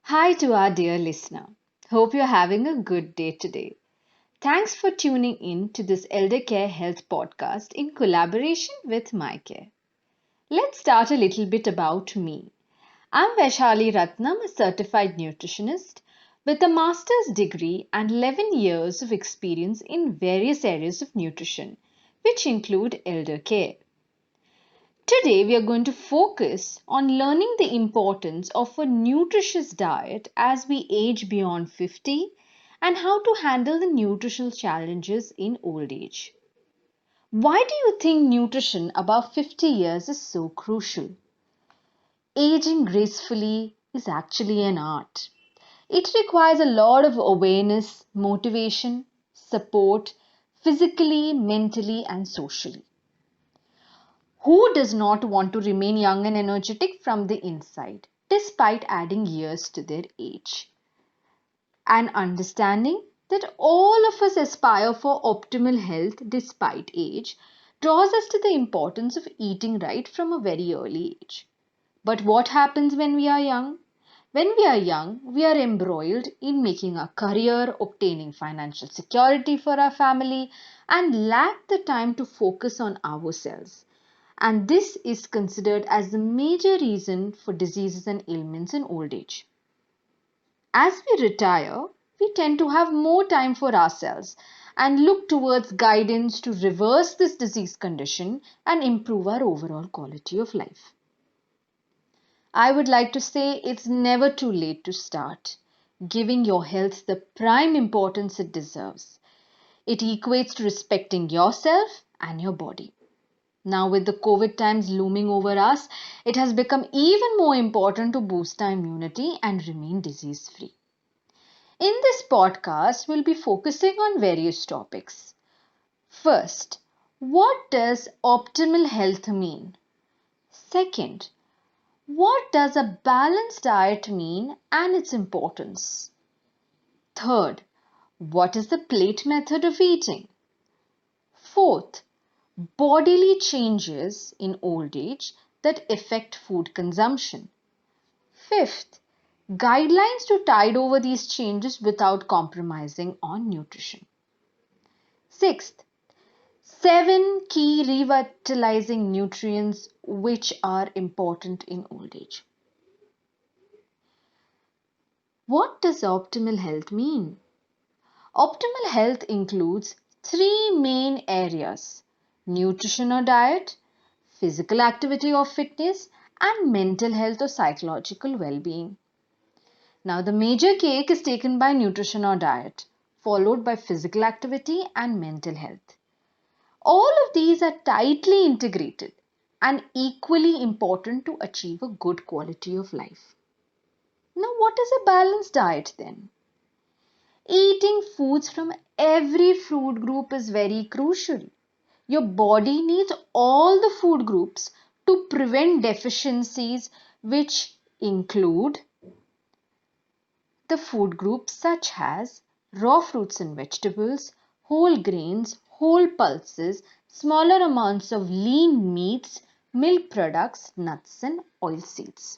Hi to our dear listener. Hope you're having a good day today. Thanks for tuning in to this Elder Care Health podcast in collaboration with MyCare. Let's start a little bit about me. I'm Vaishali Ratnam, a certified nutritionist with a master's degree and 11 years of experience in various areas of nutrition, which include elder care. Today, we are going to focus on learning the importance of a nutritious diet as we age beyond 50 and how to handle the nutritional challenges in old age. Why do you think nutrition above 50 years is so crucial? Aging gracefully is actually an art. It requires a lot of awareness, motivation, support, physically, mentally, and socially. Who does not want to remain young and energetic from the inside, despite adding years to their age? And understanding that all of us aspire for optimal health despite age draws us to the importance of eating right from a very early age. But what happens when we are young? When we are young, we are embroiled in making a career, obtaining financial security for our family, and lack the time to focus on ourselves. And this is considered as the major reason for diseases and ailments in old age. As we retire, we tend to have more time for ourselves and look towards guidance to reverse this disease condition and improve our overall quality of life. I would like to say it's never too late to start giving your health the prime importance it deserves. It equates to respecting yourself and your body. Now, with the COVID times looming over us, it has become even more important to boost our immunity and remain disease free. In this podcast, we'll be focusing on various topics. First, what does optimal health mean? Second, what does a balanced diet mean and its importance? Third, what is the plate method of eating? Fourth, bodily changes in old age that affect food consumption. Fifth, guidelines to tide over these changes without compromising on nutrition. Sixth, 7 key revitalizing nutrients which are important in old age. What does optimal health mean? Optimal health includes three main areas: nutrition or diet, physical activity or fitness, and mental health or psychological well being. Now, the major cake is taken by nutrition or diet, followed by physical activity and mental health. All of these are tightly integrated and equally important to achieve a good quality of life. Now, what is a balanced diet then? Eating foods from every food group is very crucial. Your body needs all the food groups to prevent deficiencies, which include the food groups such as raw fruits and vegetables, whole grains, whole pulses, smaller amounts of lean meats, milk products, nuts, and oilseeds.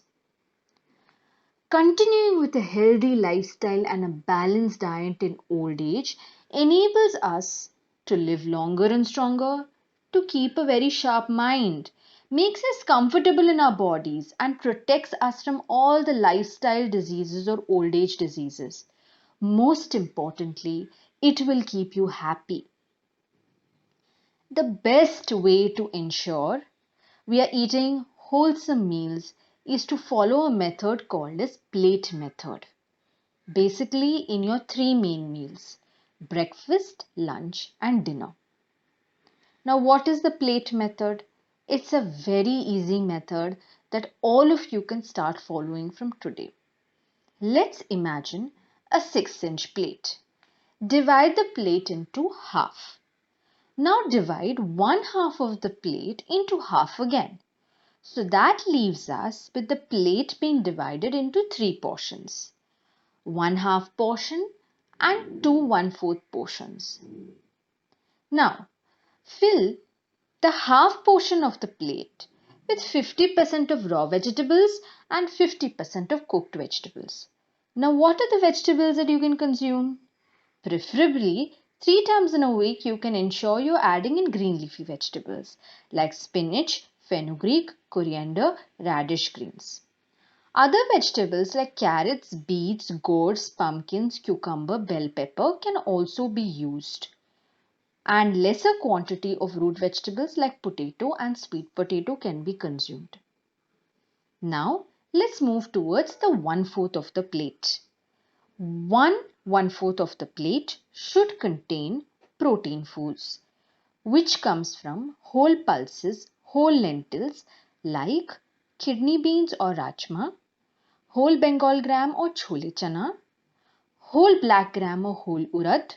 Continuing with a healthy lifestyle and a balanced diet in old age enables us to live longer and stronger, to keep a very sharp mind, makes us comfortable in our bodies, and protects us from all the lifestyle diseases or old age diseases. Most importantly, it will keep you happy. The best way to ensure we are eating wholesome meals is to follow a method called as plate method. Basically, in your three main meals: breakfast, lunch, and dinner. Now, what is the plate method? It's a very easy method that all of you can start following from today. Let's imagine a 6-inch plate. Divide the plate into half. Now divide one half of the plate into half again. So that leaves us with the plate being divided into three portions: one half portion and two 1/4 portions. Now, fill the half portion of the plate with 50% of raw vegetables and 50% of cooked vegetables. Now, what are the vegetables that you can consume? Preferably, 3 times in a week, you can ensure you're adding in green leafy vegetables like spinach, fenugreek, coriander, radish greens. Other vegetables like carrots, beets, gourds, pumpkins, cucumber, bell pepper can also be used. And lesser quantity of root vegetables like potato and sweet potato can be consumed. Now, let's move towards the 1/4 of the plate. 1/4 of the plate should contain protein foods, which comes from whole pulses, whole lentils like kidney beans or rajma, whole Bengal gram or chole chana, whole black gram or whole urad,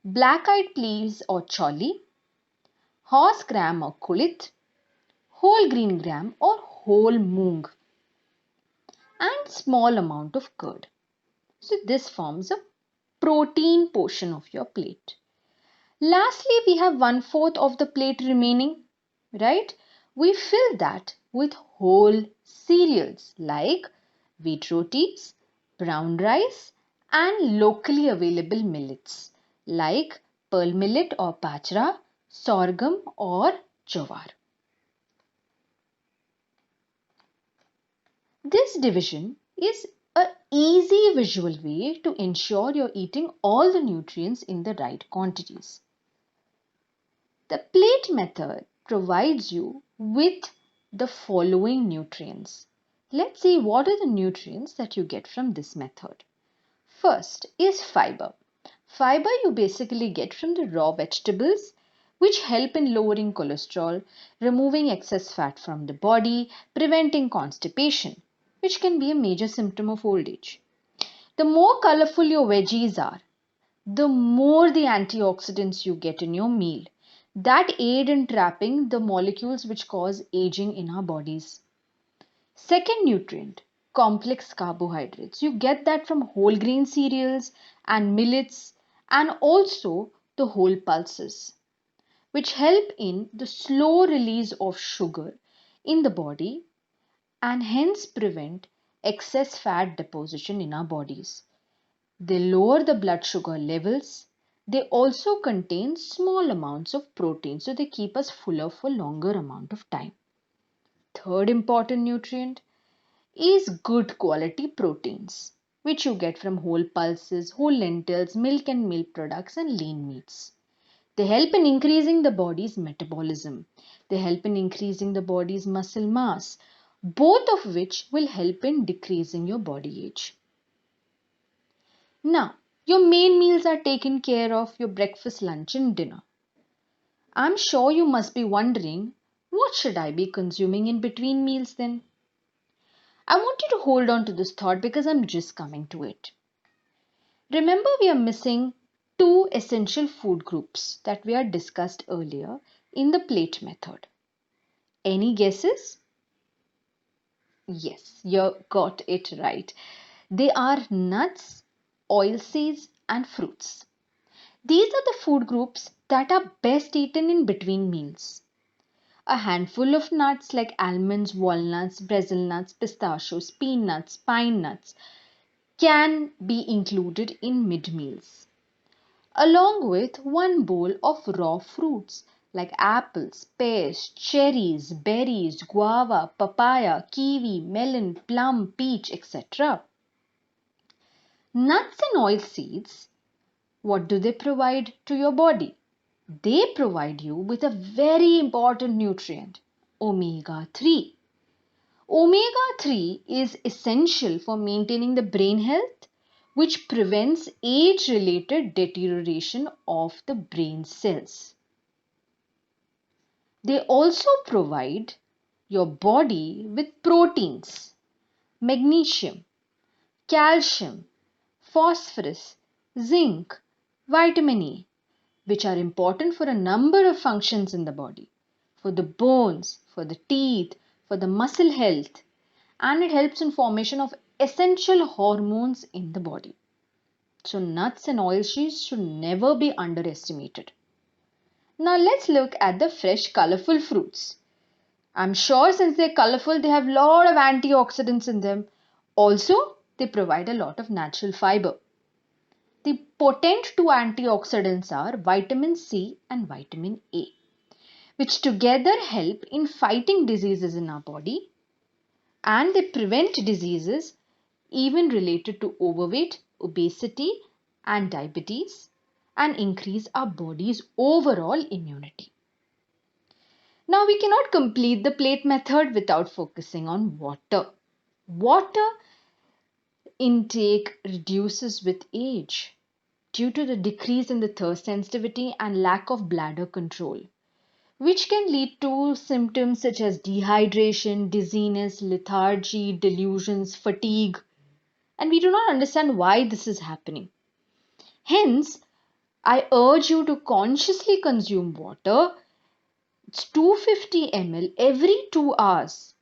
black-eyed peas or choli, horse gram or kulit, whole green gram or whole moong, and small amount of curd. So this forms a protein portion of your plate. Lastly, we have 1/4 of the plate remaining, right? We fill that with whole cereals like wheat rotis, brown rice, and locally available millets like pearl millet or bajra, sorghum or jowar. This division is an easy visual way to ensure you're eating all the nutrients in the right quantities. The plate method provides you with the following nutrients. Let's see what are the nutrients that you get from this method. First is fiber. Fiber you basically get from the raw vegetables, which help in lowering cholesterol, removing excess fat from the body, preventing constipation, which can be a major symptom of old age. The more colorful your veggies are, the more the antioxidants you get in your meal that aid in trapping the molecules which cause aging in our bodies. Second nutrient, complex carbohydrates. You get that from whole grain cereals and millets and also the whole pulses, which help in the slow release of sugar in the body and hence prevent excess fat deposition in our bodies. They lower the blood sugar levels. They also contain small amounts of protein, so they keep us fuller for longer amount of time. Third important nutrient is good quality proteins, which you get from whole pulses, whole lentils, milk and milk products, and lean meats. They help in increasing the body's metabolism. They help in increasing the body's muscle mass, both of which will help in decreasing your body age. Now, your main meals are taken care of, your breakfast, lunch, and dinner. I'm sure you must be wondering, what should I be consuming in between meals then? I want you to hold on to this thought because I'm just coming to it. Remember, we are missing two essential food groups that we had discussed earlier in the plate method. Any guesses? Yes, you got it right. They are nuts, oilseeds, and fruits. These are the food groups that are best eaten in between meals. A handful of nuts like almonds, walnuts, Brazil nuts, pistachios, peanuts, pine nuts can be included in mid meals, along with one bowl of raw fruits like apples, pears, cherries, berries, guava, papaya, kiwi, melon, plum, peach, etc. Nuts and oil seeds, what do they provide to your body? They provide you with a very important nutrient, omega 3. Omega 3 is essential for maintaining the brain health, which prevents age related deterioration of the brain cells. They also provide your body with proteins, magnesium, calcium, phosphorus, zinc, vitamin E, which are important for a number of functions in the body, for the bones, for the teeth, for the muscle health, and it helps in formation of essential hormones in the body. So nuts and oilseeds should never be underestimated. Now let's look at the fresh colorful fruits. I'm sure since they're colorful, they have a lot of antioxidants in them. Also, They provide a lot of natural fiber. The potent two antioxidants are vitamin C and vitamin A, which together help in fighting diseases in our body, and they prevent diseases even related to overweight, obesity, and diabetes, and increase our body's overall immunity. Now, we cannot complete the plate method without focusing on water. Water intake reduces with age due to the decrease in the thirst sensitivity and lack of bladder control, which can lead to symptoms such as dehydration, dizziness, lethargy, delusions, fatigue, and we do not understand why this is happening. Hence, I urge you to consciously consume water. It's 250 ml every 2 hours,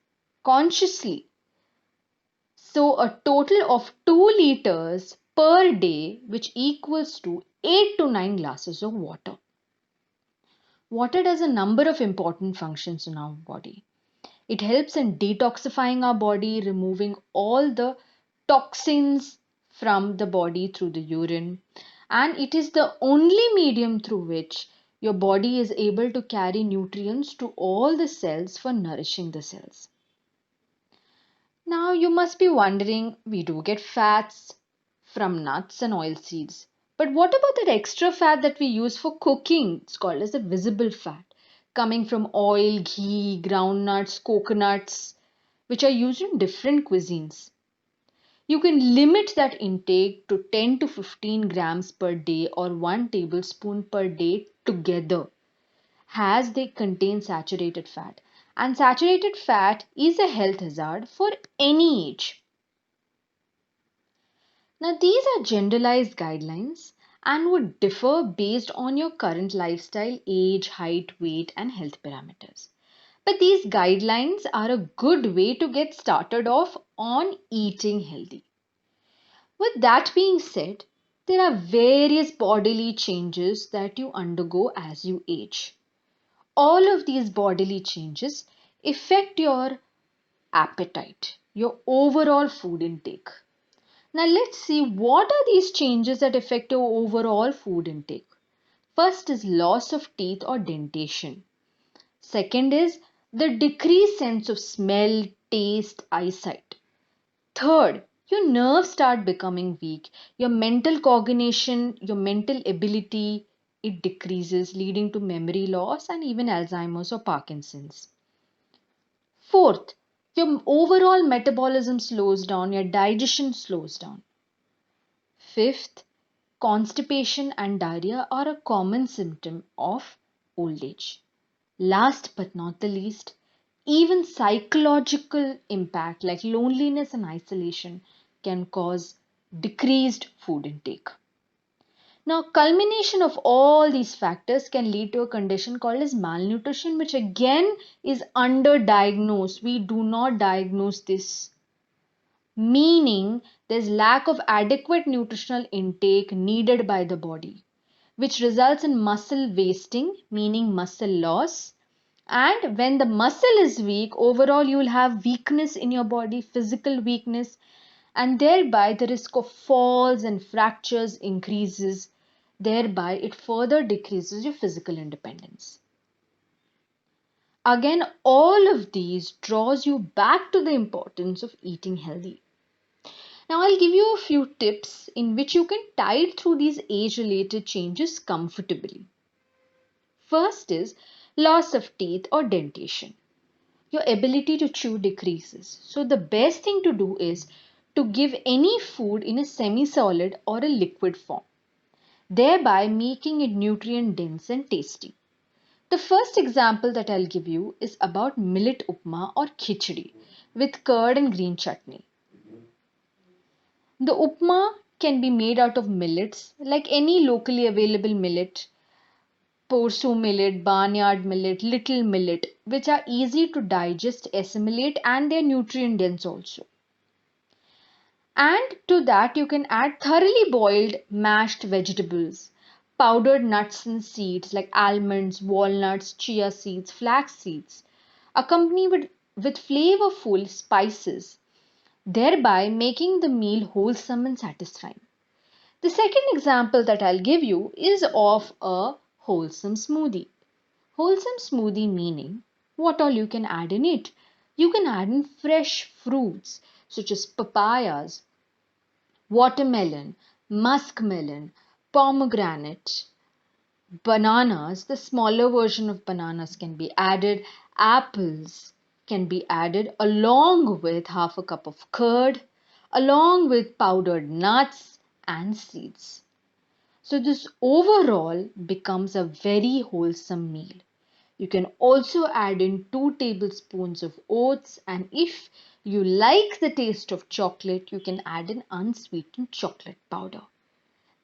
consciously. So, a total of 2 liters per day, which equals to 8 to 9 glasses of water. Water does a number of important functions in our body. It helps in detoxifying our body, removing all the toxins from the body through the urine, and it is the only medium through which your body is able to carry nutrients to all the cells for nourishing the cells. Now you must be wondering, we do get fats from nuts and oil seeds. But what about that extra fat that we use for cooking? It's called as the visible fat, coming from oil, ghee, groundnuts, coconuts, which are used in different cuisines. You can limit that intake to 10 to 15 grams per day or 1 tablespoon per day together, as they contain saturated fat. And saturated fat is a health hazard for any age. Now, these are generalized guidelines and would differ based on your current lifestyle, age, height, weight, and health parameters. But these guidelines are a good way to get started off on eating healthy. With that being said, there are various bodily changes that you undergo as you age. All of these bodily changes affect your appetite, your overall food intake. Now let's see what are these changes that affect your overall food intake. First is loss of teeth or dentation. Second is the decreased sense of smell, taste, eyesight. Third, your nerves start becoming weak. Your mental coordination, your mental ability, it decreases, leading to memory loss and even Alzheimer's or Parkinson's. Fourth, your overall metabolism slows down, your digestion slows down. Fifth, constipation and diarrhea are a common symptom of old age. Last but not the least, even psychological impact like loneliness and isolation can cause decreased food intake. Now, culmination of all these factors can lead to a condition called as malnutrition, which again is underdiagnosed. We do not diagnose this, meaning there's lack of adequate nutritional intake needed by the body, which results in muscle wasting, meaning muscle loss. And when the muscle is weak, overall you will have weakness in your body, physical weakness, and thereby the risk of falls and fractures increases. Thereby, it further decreases your physical independence. Again, all of these draws you back to the importance of eating healthy. Now, I'll give you a few tips in which you can tide through these age-related changes comfortably. First is loss of teeth or dentation. Your ability to chew decreases. So the best thing to do is to give any food in a semi-solid or a liquid form, thereby making it nutrient dense and tasty. The first example that I'll give you is about millet upma or khichdi with curd and green chutney. The upma can be made out of millets like any locally available millet, Porsu millet, barnyard millet, little millet, which are easy to digest, assimilate, and they're nutrient dense also. And to that, you can add thoroughly boiled mashed vegetables, powdered nuts and seeds like almonds, walnuts, chia seeds, flax seeds, accompanied with flavorful spices thereby making the meal wholesome and satisfying. The second example that I'll give you is of a wholesome smoothie. Wholesome smoothie meaning what all you can add in it. You can add in fresh fruits such as papayas, watermelon, muskmelon, pomegranate, bananas. The smaller version of bananas can be added, apples can be added along with half a cup of curd, along with powdered nuts and seeds. So this overall becomes a very wholesome meal. You can also add in 2 tablespoons of oats, and if you like the taste of chocolate, you can add in unsweetened chocolate powder.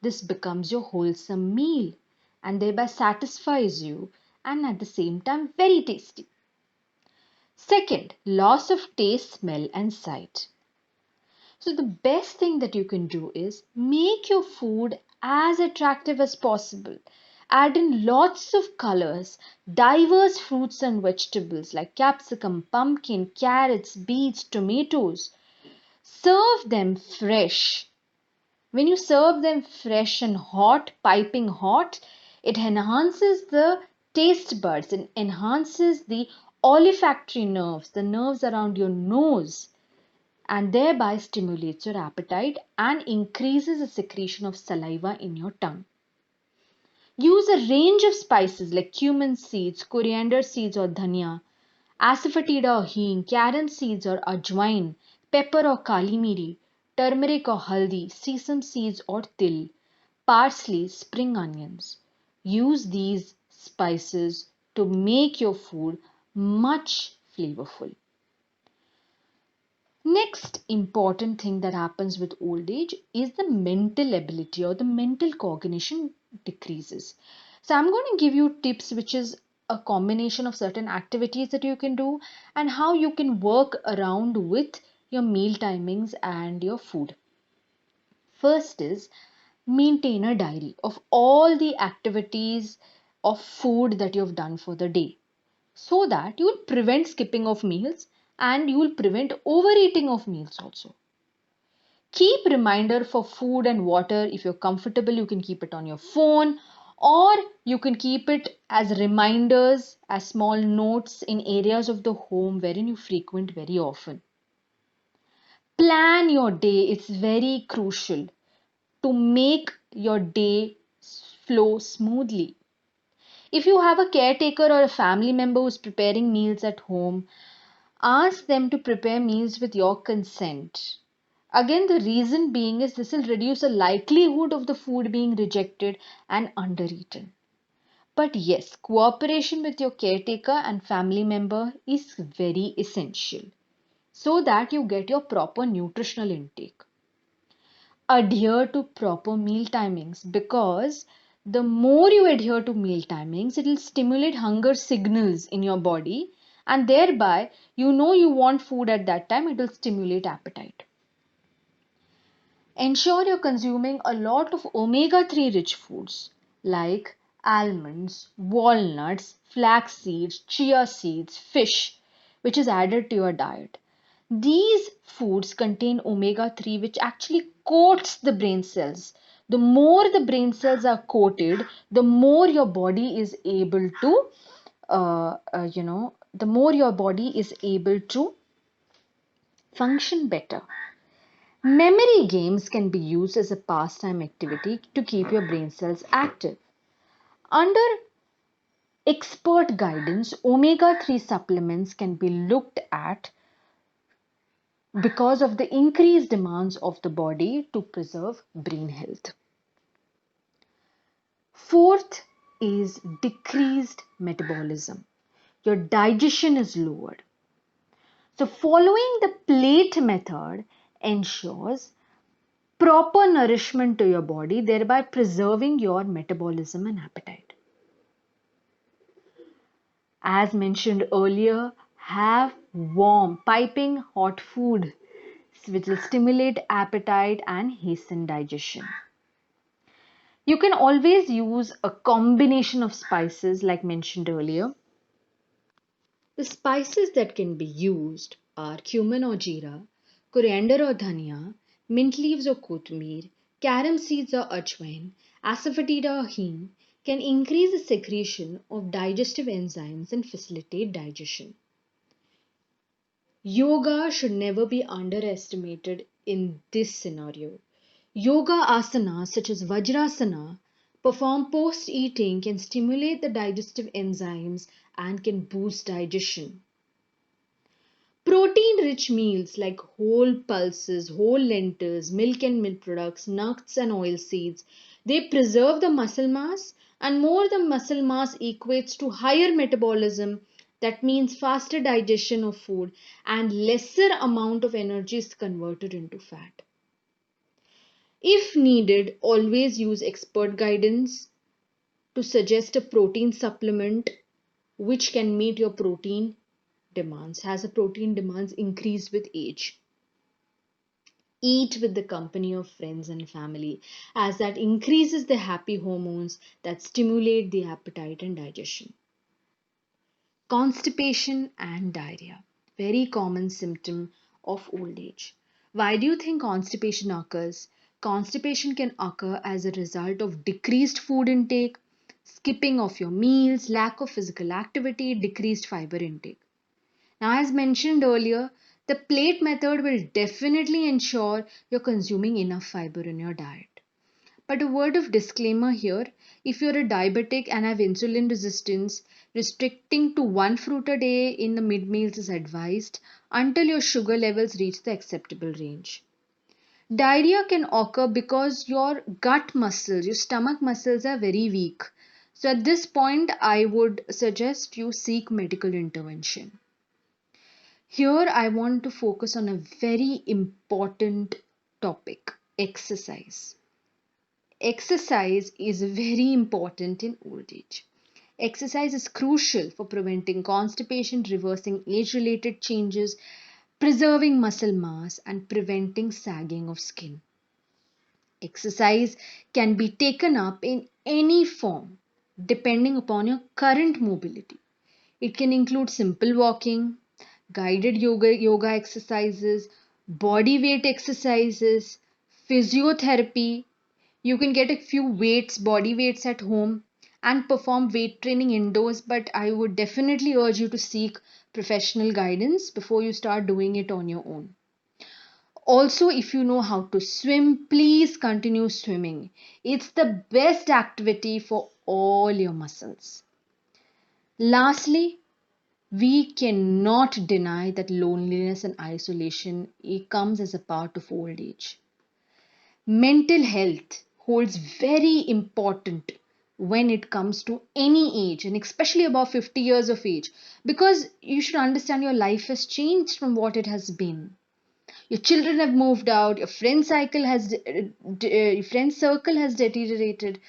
This becomes your wholesome meal and thereby satisfies you and at the same time very tasty. Second, loss of taste, smell and sight. So the best thing that you can do is make your food as attractive as possible. Add in lots of colors, diverse fruits and vegetables like capsicum, pumpkin, carrots, beets, tomatoes. Serve them fresh. When you serve them fresh and hot, piping hot, it enhances the taste buds and enhances the olfactory nerves, the nerves around your nose, and thereby stimulates your appetite and increases the secretion of saliva in your tongue. Use a range of spices like cumin seeds, coriander seeds or dhania, asafoetida or hing, carom seeds or ajwain, pepper or kali miri, turmeric or haldi, sesame seeds or til, parsley, spring onions. Use these spices to make your food much flavorful. Next important thing that happens with old age is the mental ability or the mental cognition decreases. So I'm going to give you tips which is a combination of certain activities that you can do and how you can work around with your meal timings and your food. First is maintain a diary of all the activities of food that you have done for the day so that you will prevent skipping of meals and you will prevent overeating of meals also. Keep reminder for food and water. If you're comfortable, you can keep it on your phone or you can keep it as reminders, as small notes in areas of the home wherein you frequent very often. Plan your day. It's very crucial to make your day flow smoothly. If you have a caretaker or a family member who's preparing meals at home, ask them to prepare meals with your consent. Again, the reason being is this will reduce the likelihood of the food being rejected and undereaten. But yes, cooperation with your caretaker and family member is very essential so that you get your proper nutritional intake. Adhere to proper meal timings because the more you adhere to meal timings, it will stimulate hunger signals in your body and thereby you know you want food at that time, it will stimulate appetite. Ensure you're consuming a lot of omega-3 rich foods like almonds, walnuts, flax seeds, chia seeds, fish, which is added to your diet. These foods contain omega-3 which actually coats the brain cells. The more the brain cells are coated, the more your body is able to, the more your body is able to function better. Memory games can be used as a pastime activity to keep your brain cells active. Under expert guidance, omega-3 supplements can be looked at because of the increased demands of the body to preserve brain health. Fourth is decreased metabolism. Your digestion is lowered. So following the plate method ensures proper nourishment to your body, thereby preserving your metabolism and appetite. As mentioned earlier, have warm, piping hot food which will stimulate appetite and hasten digestion. You can always use a combination of spices like mentioned earlier. The spices that can be used are cumin or jeera, coriander or dhania, mint leaves or kothmir, carom seeds or ajwain, asafoetida or hing can increase the secretion of digestive enzymes and facilitate digestion. Yoga should never be underestimated in this scenario. Yoga asanas such as Vajrasana performed post eating can stimulate the digestive enzymes and can boost digestion. Protein rich meals like whole pulses, whole lentils, milk and milk products, nuts and oil seeds, they preserve the muscle mass, and more the muscle mass equates to higher metabolism. That means faster digestion of food and lesser amount of energy is converted into fat. If needed, always use expert guidance to suggest a protein supplement which can meet your protein demands. Has the protein demands increased with age? Eat with the company of friends and family, as that increases the happy hormones that stimulate the appetite and digestion. Constipation and diarrhea, very common symptom of old age. Why do you think constipation occurs? Constipation can occur as a result of decreased food intake, skipping of your meals, lack of physical activity, decreased fiber intake. Now, as mentioned earlier, the plate method will definitely ensure you're consuming enough fiber in your diet. But a word of disclaimer here, if you're a diabetic and have insulin resistance, restricting to one fruit a day in the mid meals is advised until your sugar levels reach the acceptable range. Diarrhea can occur because your gut muscles, your stomach muscles are very weak. So at this point, I would suggest you seek medical intervention. Here, I want to focus on a very important topic: exercise. Exercise is very important in old age. Exercise is crucial for preventing constipation, reversing age related changes, preserving muscle mass, and preventing sagging of skin. Exercise can be taken up in any form depending upon your current mobility. It can include simple walking, guided yoga exercises, body weight exercises, physiotherapy. You can get a few body weights at home and perform weight training indoors, but I would definitely urge you to seek professional guidance before you start doing it on your own. Also, if you know how to swim, please continue swimming. It's the best activity for all your muscles. Lastly, we cannot deny that loneliness and isolation comes as a part of old age. Mental health holds very important when it comes to any age, and especially above 50 years of age, because you should understand your life has changed from what it has been. Your children have moved out, your friend circle has deteriorated,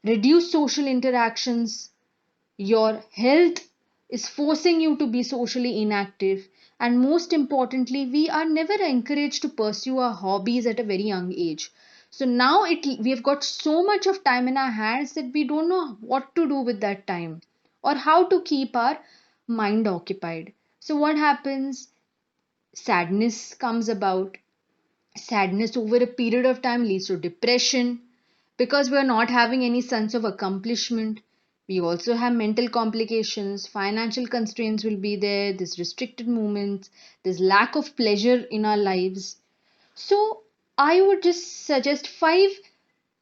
reduced social interactions, your health is forcing you to be socially inactive, and most importantly, we are never encouraged to pursue our hobbies at a very young age. So now we have got so much of time in our hands that we don't know what to do with that time or how to keep our mind occupied. So what happens? Sadness comes about. Sadness over a period of time leads to depression because we are not having any sense of accomplishment. We also have mental complications, financial constraints will be there, there's restricted movements, there's lack of pleasure in our lives. So, I would just suggest five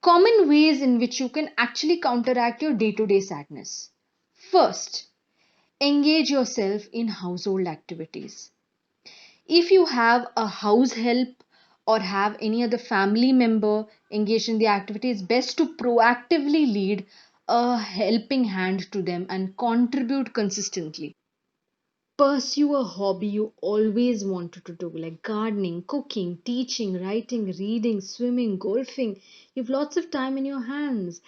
common ways in which you can actually counteract your day to day sadness. First, engage yourself in household activities. If you have a house help or have any other family member engaged in the activity, it's best to proactively lead a helping hand to them and contribute consistently. Pursue a hobby you always wanted to do, like gardening, cooking, teaching, writing, reading, swimming, golfing. You have lots of time in your hands.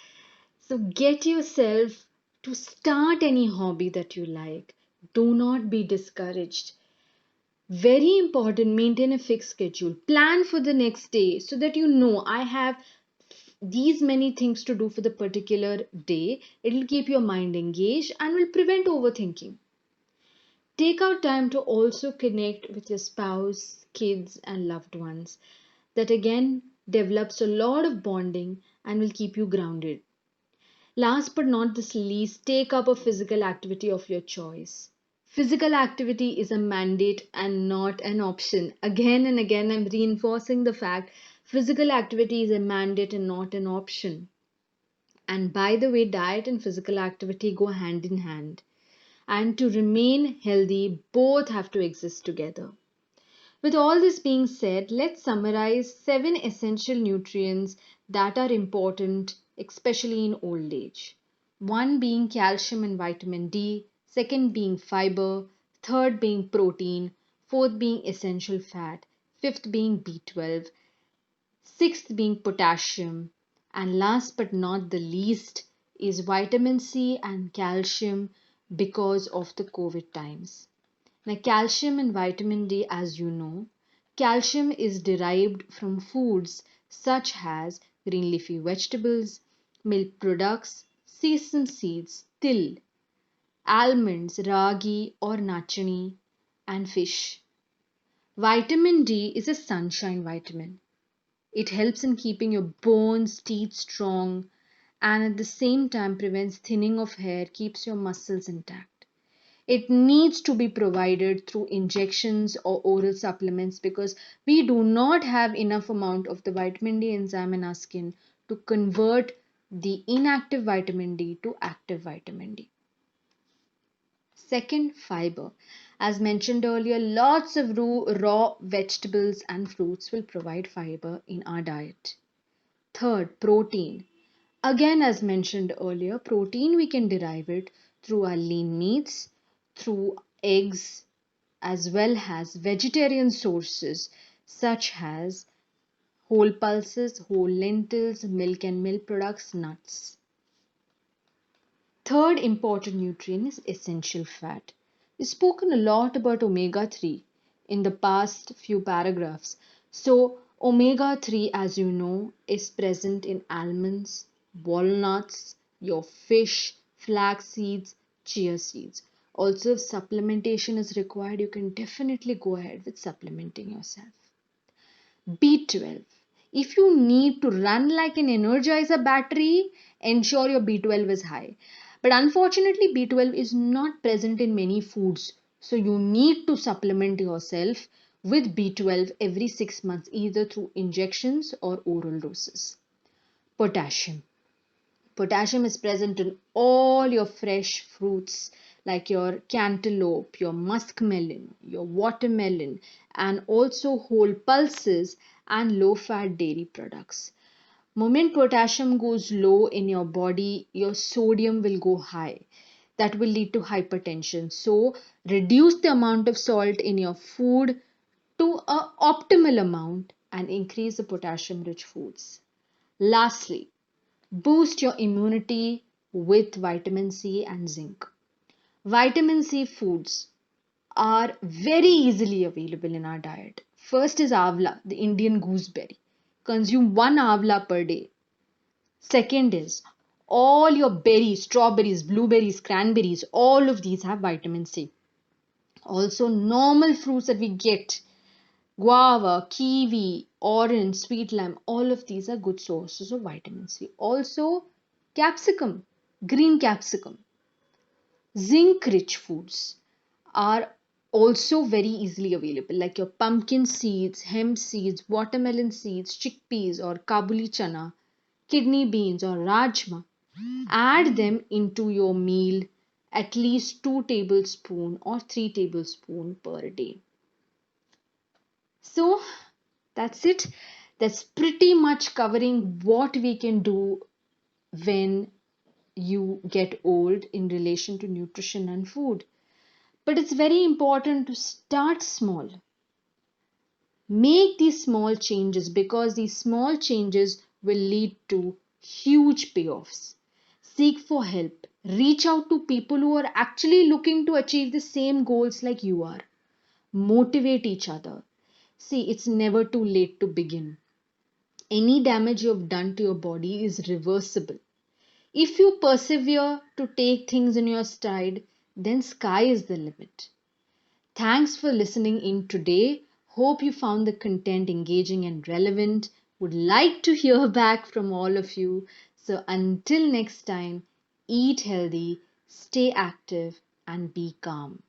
So get yourself to start any hobby that you like. Do not be discouraged. Very important, maintain a fixed schedule. Plan for the next day so that you know I have these many things to do for the particular day. It will keep your mind engaged and will prevent overthinking. Take out time to also connect with your spouse, kids, and loved ones. That again develops a lot of bonding and will keep you grounded. Last but not the least, take up a physical activity of your choice. Physical activity is a mandate and not an option. Again and again, I'm reinforcing the fact physical activity is a mandate and not an option. And by the way, diet and physical activity go hand in hand. And to remain healthy, both have to exist together. With all this being said, let's summarize 7 essential nutrients that are important, especially in old age. One being calcium and vitamin D, second being fiber, third being protein, fourth being essential fat, fifth being B12, sixth being potassium, and last but not the least is vitamin C and calcium because of the COVID times. Now, calcium and vitamin D, as you know, calcium is derived from foods such as green leafy vegetables, milk products, sesame seeds, till, almonds, ragi or nachani, and fish. Vitamin D is a sunshine vitamin. It helps in keeping your bones, teeth strong, and at the same time prevents thinning of hair, keeps your muscles intact. It needs to be provided through injections or oral supplements because we do not have enough amount of the vitamin D enzyme in our skin to convert the inactive vitamin D to active vitamin D. Second, fiber. As mentioned earlier, lots of raw vegetables and fruits will provide fiber in our diet. Third, protein. Again, as mentioned earlier, protein we can derive it through our lean meats, through eggs, as well as vegetarian sources such as whole pulses, whole lentils, milk and milk products, nuts. Third important nutrient is essential fat. We've spoken a lot about omega 3 in the past few paragraphs. So, omega 3, as you know, is present in almonds, walnuts, your fish, flax seeds, chia seeds. Also, if supplementation is required, you can definitely go ahead with supplementing yourself. B12. If you need to run like an energizer battery, ensure your B12 is high. But unfortunately, B12 is not present in many foods. So you need to supplement yourself with B12 every 6 months, either through injections or oral doses. Potassium. Potassium is present in all your fresh fruits like your cantaloupe, your muskmelon, your watermelon, and also whole pulses and low fat dairy products. Moment potassium goes low in your body, your sodium will go high. That will lead to hypertension. So, reduce the amount of salt in your food to an optimal amount and increase the potassium rich foods. Lastly, boost your immunity with vitamin C and zinc. Vitamin C foods are very easily available in our diet. First is avla, the Indian gooseberry. Consume one avla per day. Second is all your berries, strawberries, blueberries, cranberries, all of these have vitamin C. Also, normal fruits that we get, guava, kiwi, orange, sweet lime, all of these are good sources of vitamin C. Also, capsicum, green capsicum. Zinc rich foods are also very easily available, like your pumpkin seeds, hemp seeds, watermelon seeds, chickpeas or kabuli chana, kidney beans or rajma. Add them into your meal at least 2 tablespoons or 3 tablespoons per day. So that's it. That's pretty much covering what we can do when you get old in relation to nutrition and food. But it's very important to start small. Make these small changes because these small changes will lead to huge payoffs. Seek for help. Reach out to people who are actually looking to achieve the same goals like you are. Motivate each other. See, it's never too late to begin. Any damage you have done to your body is reversible. If you persevere to take things in your stride, then sky is the limit. Thanks for listening in today. Hope you found the content engaging and relevant. Would like to hear back from all of you. So until next time, eat healthy, stay active, and be calm.